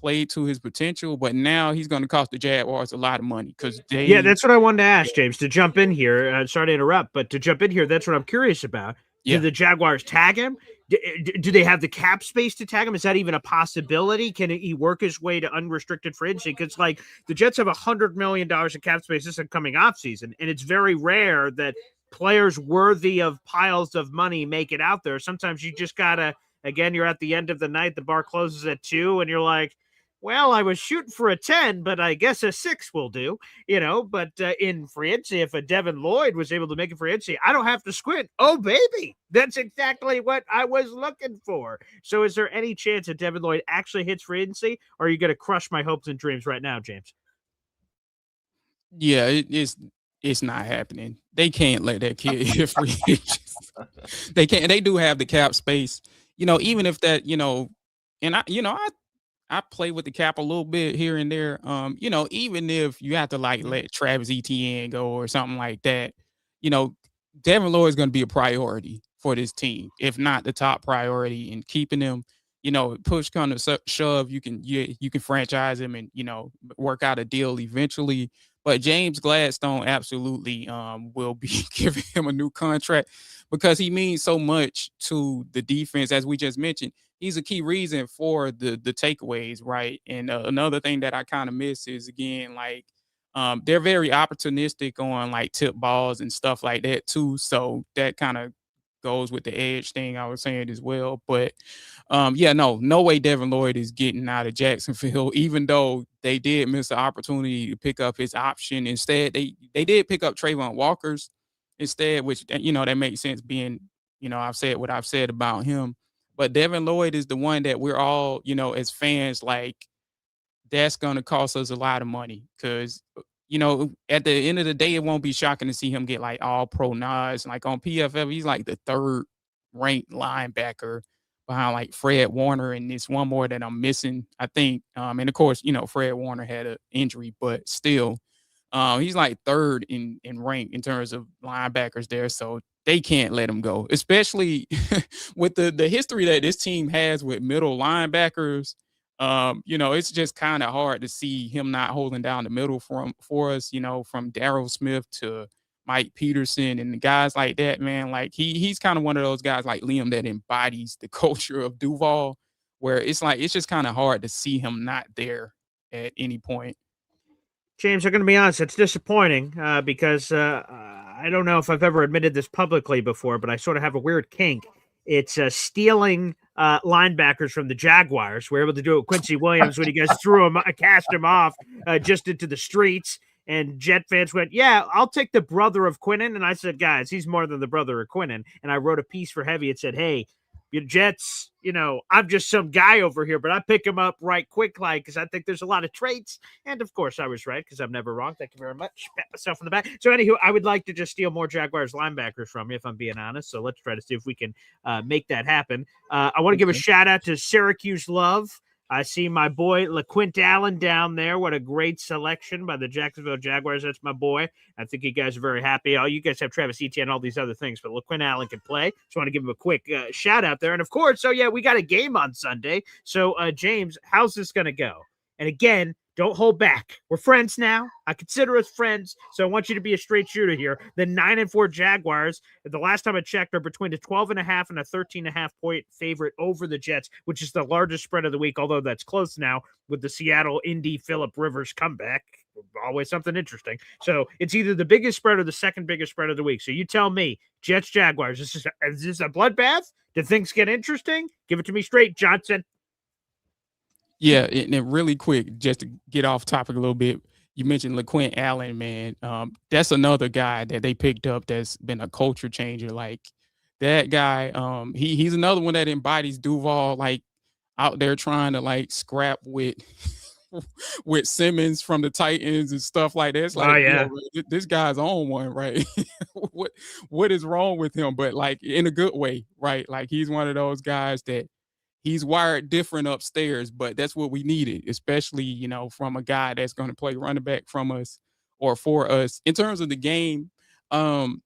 played to his potential, but now he's going to cost the Jaguars a lot of money because that's what I wanted to ask, James, to jump in here. Sorry to interrupt, but to jump in here, that's what I'm curious about. Do the Jaguars tag him? Do they have the cap space to tag him? Is that even a possibility? Can he work his way to unrestricted free agency? Because like the Jets have $100 million in cap space this coming offseason, and it's very rare that players worthy of piles of money make it out there. Sometimes you just gotta, again, you're at the end of the night, the bar closes at 2, and you're like, well, I was shooting for a 10, but I guess a 6 will do, but in free agency, if a Devin Lloyd was able to make a free agency, I don't have to squint. Oh, baby, that's exactly what I was looking for. So is there any chance that Devin Lloyd actually hits free agency, or are you going to crush my hopes and dreams right now, James? Yeah, it's not happening. They can't let that kid hit free agency. They can't. They do have the cap space, even if that, and I play with the cap a little bit here and there. Even if you have to let Travis Etienne go or something like that, Devin Lloyd is going to be a priority for this team, if not the top priority. And keeping him, push kind of shove, you can franchise him and work out a deal eventually. But James Gladstone absolutely will be giving him a new contract because he means so much to the defense, as we just mentioned. He's a key reason for the takeaways, right? And another thing that I kind of miss is, again, like they're very opportunistic on like tip balls and stuff like that too. So that kind of goes with the edge thing I was saying as well. But no way Devin Lloyd is getting out of Jacksonville, even though they did miss the opportunity to pick up his option. Instead, they did pick up Trayvon Walker's instead, which that makes sense being, I've said what I've said about him. But Devin Lloyd is the one that we're all, as fans, like, that's going to cost us a lot of money because, at the end of the day, it won't be shocking to see him get like all pro nods. Like on PFF, he's like the third ranked linebacker behind like Fred Warner and this one more that I'm missing, I think. And of course, Fred Warner had an injury, but still, he's like third in rank in terms of linebackers there. So they can't let him go, especially with the history that this team has with middle linebackers. It's just kind of hard to see him not holding down the middle for us, from Darryl Smith to Mike Peterson and the guys like that, man. Like he's kind of one of those guys like Liam that embodies the culture of Duval, where it's just kind of hard to see him not there at any point. James, I'm going to be honest, it's disappointing because I don't know if I've ever admitted this publicly before, but I sort of have a weird kink. It's stealing linebackers from the Jaguars. We were able to do it with Quincy Williams when you guys cast him off just into the streets. And Jet fans went, yeah, I'll take the brother of Quinnen. And I said, guys, he's more than the brother of Quinnen. And I wrote a piece for Heavy. It said, hey, your Jets, I'm just some guy over here, but I pick him up right quick, like, because I think there's a lot of traits. And of course, I was right because I'm never wrong. Thank you very much. Pat myself on the back. So, anywho, I would like to just steal more Jaguars linebackers from you, if I'm being honest. So let's try to see if we can make that happen. I want to give a shout out to Syracuse Love. I see my boy LaQuint Allen down there. What a great selection by the Jacksonville Jaguars. That's my boy. I think you guys are very happy. You guys have Travis Etienne and all these other things, but LaQuint Allen can play. Just want to give him a quick shout out there. And of course, we got a game on Sunday. So, James, how's this going to go? And again, don't hold back. We're friends now. I consider us friends. So I want you to be a straight shooter here. The 9-4 Jaguars, the last time I checked, are between a 12.5 and a 13.5 point favorite over the Jets, which is the largest spread of the week, although that's close now with the Seattle Indy Phillip Rivers comeback. Always something interesting. So it's either the biggest spread or the second biggest spread of the week. So you tell me, Jets, Jaguars, is this a bloodbath? Do things get interesting? Give it to me straight, Johnson. Yeah, and really quick, just to get off topic a little bit, you mentioned LaQuint Allen, man. That's another guy that they picked up that's been a culture changer. Like that guy, he's another one that embodies Duval, like out there trying to like scrap with with Simmons from the Titans and stuff like that. It's like, this guy's on one, right? what is wrong with him? But like in a good way, right? Like he's one of those guys that he's wired different upstairs, but that's what we needed, especially, from a guy that's going to play running back from us or for us. In terms of the game, I'll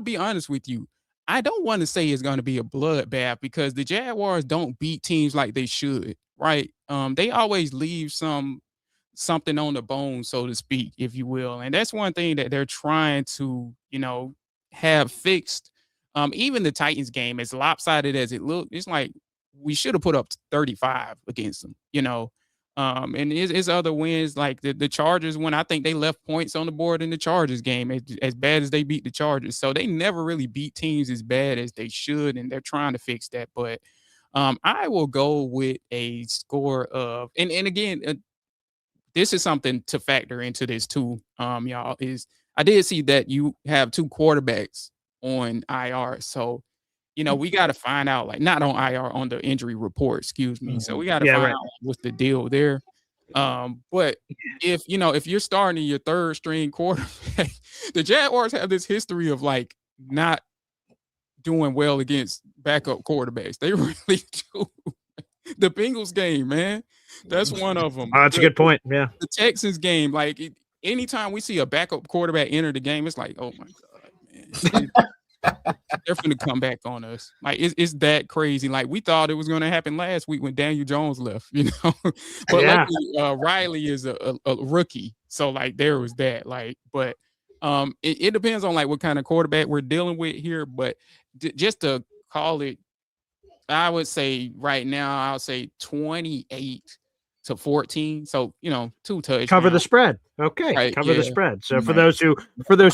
be honest with you. I don't want to say it's going to be a bloodbath because the Jaguars don't beat teams like they should, right? They always leave something on the bone, so to speak, if you will. And that's one thing that they're trying to, have fixed. Even the Titans game, as lopsided as it looked, it's like we should have put up 35 against them, and his other wins, like the Chargers, when I think they left points on the board in the Chargers game, as bad as they beat the Chargers. So they never really beat teams as bad as they should, and they're trying to fix that. But I will go with a score of, and again, this is something to factor into this too, y'all, is I did see that you have two quarterbacks on IR. So, we got to find out, like, not on IR, on the injury report, excuse me. So we got to find out what's the deal there. But if you're starting your third string quarterback, the Jaguars have this history of like not doing well against backup quarterbacks. They really do. The Bengals game, man, that's one of them. That's a good point. Yeah. The Texans game, like anytime we see a backup quarterback enter the game, it's like, oh my God, man. They're finna come back on us. Like it's that crazy. Like we thought it was gonna happen last week when Daniel Jones left, But luckily, Riley is a rookie, so like there was that. Like, but it depends on like what kind of quarterback we're dealing with here. But just to call it, I would say right now, I'll say 28 to 14. So, 2 touchdowns. Cover the spread. Okay. Right, Cover the spread. So for those who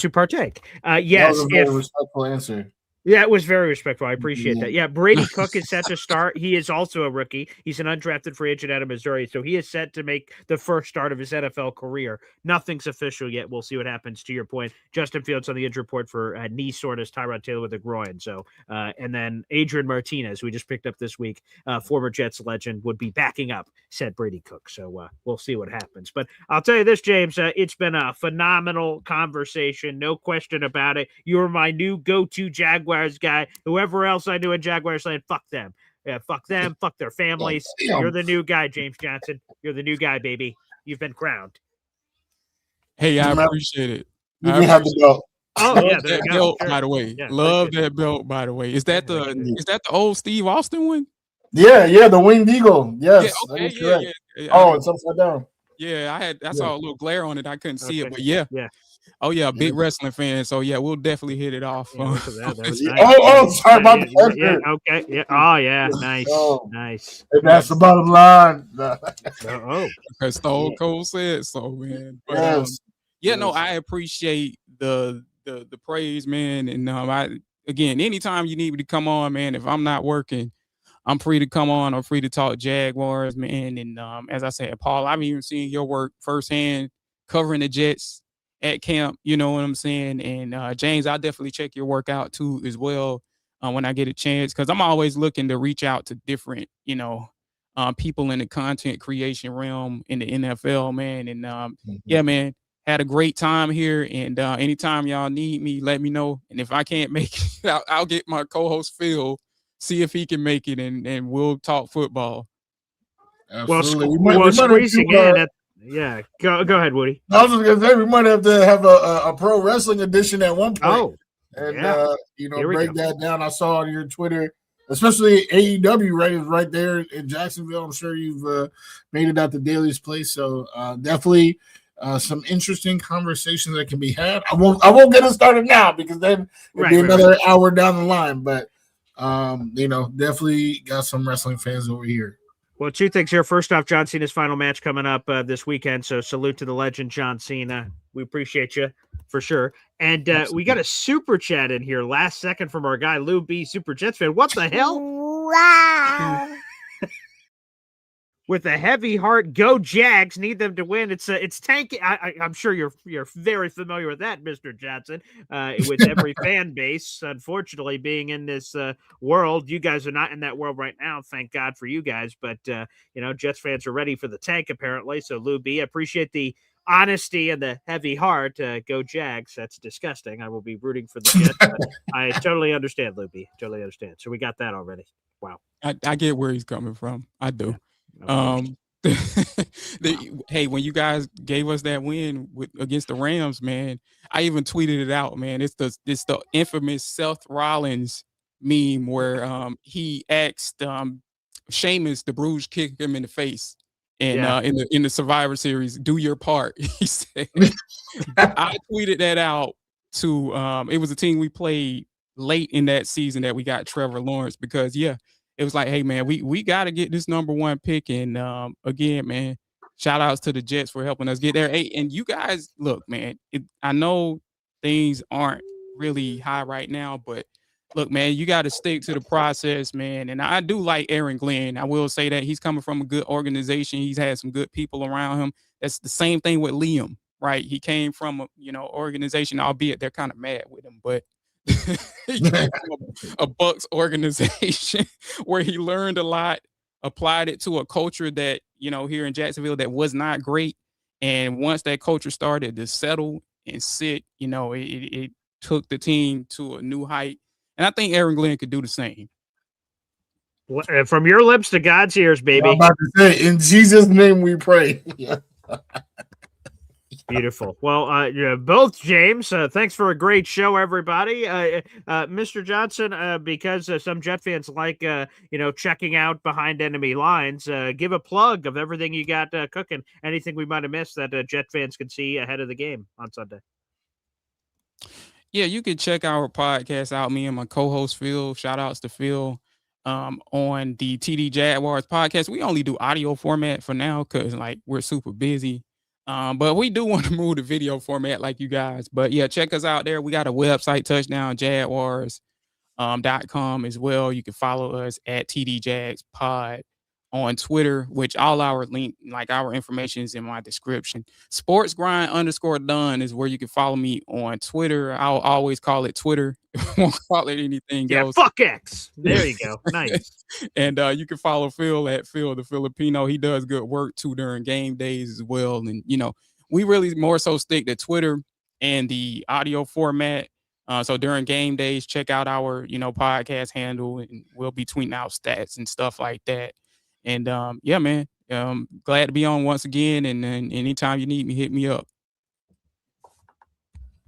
partake. Yes. That was a very respectful answer. Yeah, it was very respectful. I appreciate that. Yeah, Brady Cook is set to start. He is also a rookie. He's an undrafted free agent out of Missouri, so he is set to make the first start of his NFL career. Nothing's official yet. We'll see what happens. To your point, Justin Fields on the injury report for knee soreness, Tyrod Taylor with a groin. So, and then Adrian Martinez, we just picked up this week, former Jets legend, would be backing up said Brady Cook. So we'll see what happens. But I'll tell you this, James, it's been a phenomenal conversation, no question about it. You're my new go-to Jaguars guy. Whoever else I knew in Jaguars land, fuck them. Yeah, fuck them. Fuck their families. You're the new guy, James Johnson. You're the new guy, baby. You've been crowned. Hey, I appreciate it. You can have the belt. Oh yeah, that belt, by the way. Yeah, love that belt, by the way. Is that the old Steve Austin one? Yeah, the winged eagle. Yes, yeah, okay, yeah. Oh, it's upside down. Yeah, I saw a little glare on it. I couldn't see it, but yeah. Oh yeah, big wrestling fan. So yeah, we'll definitely hit it off. Nice. Sorry about that. Yeah, okay. Yeah. Oh yeah, nice, nice. And that's the bottom line. Because Stone Cold said so, man. But, I appreciate the praise, man. And again, anytime you need me to come on, man, if I'm not working, I'm free to come on. I'm free to talk Jaguars, man. And as I said, Paul, I've even seen your work firsthand covering the Jets at camp. You know what I'm saying? And James, I'll definitely check your work out too as well when I get a chance, because I'm always looking to reach out to different, people in the content creation realm in the NFL, man. And yeah, man, had a great time here. And anytime y'all need me, let me know. And if I can't make it, I'll get my co-host Phil, see if he can make it, and we'll talk football. Absolutely. Well, squeezing in yeah, go ahead, Woody. I was just gonna say we might have to have a pro wrestling edition at one point. Break that down. I saw on your Twitter, especially AEW, right? Is right there in Jacksonville. I'm sure you've made it out to Daly's place. So definitely some interesting conversations that can be had. I won't get it started now because then it'll be another hour down the line. But definitely got some wrestling fans over here. Well, two things here. First off, John Cena's final match coming up this weekend. So salute to the legend, John Cena. We appreciate you for sure. And we got a super chat in here last second from our guy, Lou B, Super Jets fan. What the hell? Wow. With a heavy heart, go Jags! Need them to win. It's tanky. I'm sure you're very familiar with that, Mr. Johnson. With every fan base, unfortunately, being in this world, you guys are not in that world right now. Thank God for you guys. But Jets fans are ready for the tank apparently. So Lou B, I appreciate the honesty and the heavy heart. Go Jags! That's disgusting. I will be rooting for the Jets. But I totally understand, Lou B. Totally understand. So we got that already. Wow. I get where he's coming from. I do. Hey, when you guys gave us that win against the Rams, man, I even tweeted it out, man. It's the infamous Seth Rollins meme where he asked Sheamus to Bruce kick him in the face, and in the Survivor Series, do your part. He said, I tweeted that out to it was a team we played late in that season that we got Trevor Lawrence, because it was like, hey, man, we got to get this number one pick. And again, man, shout outs to the Jets for helping us get there. Hey, and you guys, look, man, I know things aren't really high right now, but look, man, you got to stick to the process, man. And I do like Aaron Glenn. I will say that he's coming from a good organization. He's had some good people around him. That's the same thing with Liam, right? He came from organization, albeit they're kind of mad with him, but he came from a Bucks organization where he learned a lot, applied it to a culture that, here in Jacksonville that was not great. And once that culture started to settle and sit, it took the team to a new height. And I think Aaron Glenn could do the same. From your lips to God's ears, baby. I'm about to say, in Jesus' name we pray. Beautiful. Well, both James, thanks for a great show, everybody. Mr. Johnson, because some Jet fans like, checking out behind enemy lines, give a plug of everything you got cooking. Anything we might have missed that Jet fans can see ahead of the game on Sunday. Yeah, you can check our podcast out. Me and my co-host Phil. Shout outs to Phil on the TD Jaguars podcast. We only do audio format for now because we're super busy. But we do want to move to video format like you guys. But yeah, check us out there. We got a website, Touchdown Jaguars. .com as well. You can follow us at TDJagsPod on Twitter, which all our link, like our information is in my description. SportsGrind_done is where you can follow me on Twitter. I'll always call it Twitter. Won't call it anything else. Fuck X. There you go. Nice. And you can follow Phil at Phil the Filipino. He does good work too during game days as well. And, we really more so stick to Twitter and the audio format. So during game days, check out our, podcast handle, and we'll be tweeting out stats and stuff like that. And yeah, man, glad to be on once again. And then anytime you need me, hit me up.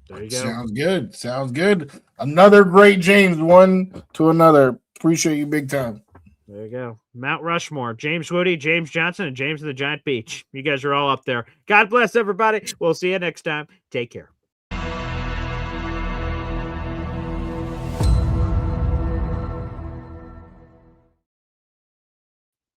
There you go. Sounds good. Another great James, one to another. Appreciate you big time. There you go. Mount Rushmore, James Wudi, James Johnson, and James of the Giant Beach. You guys are all up there. God bless everybody. We'll see you next time. Take care.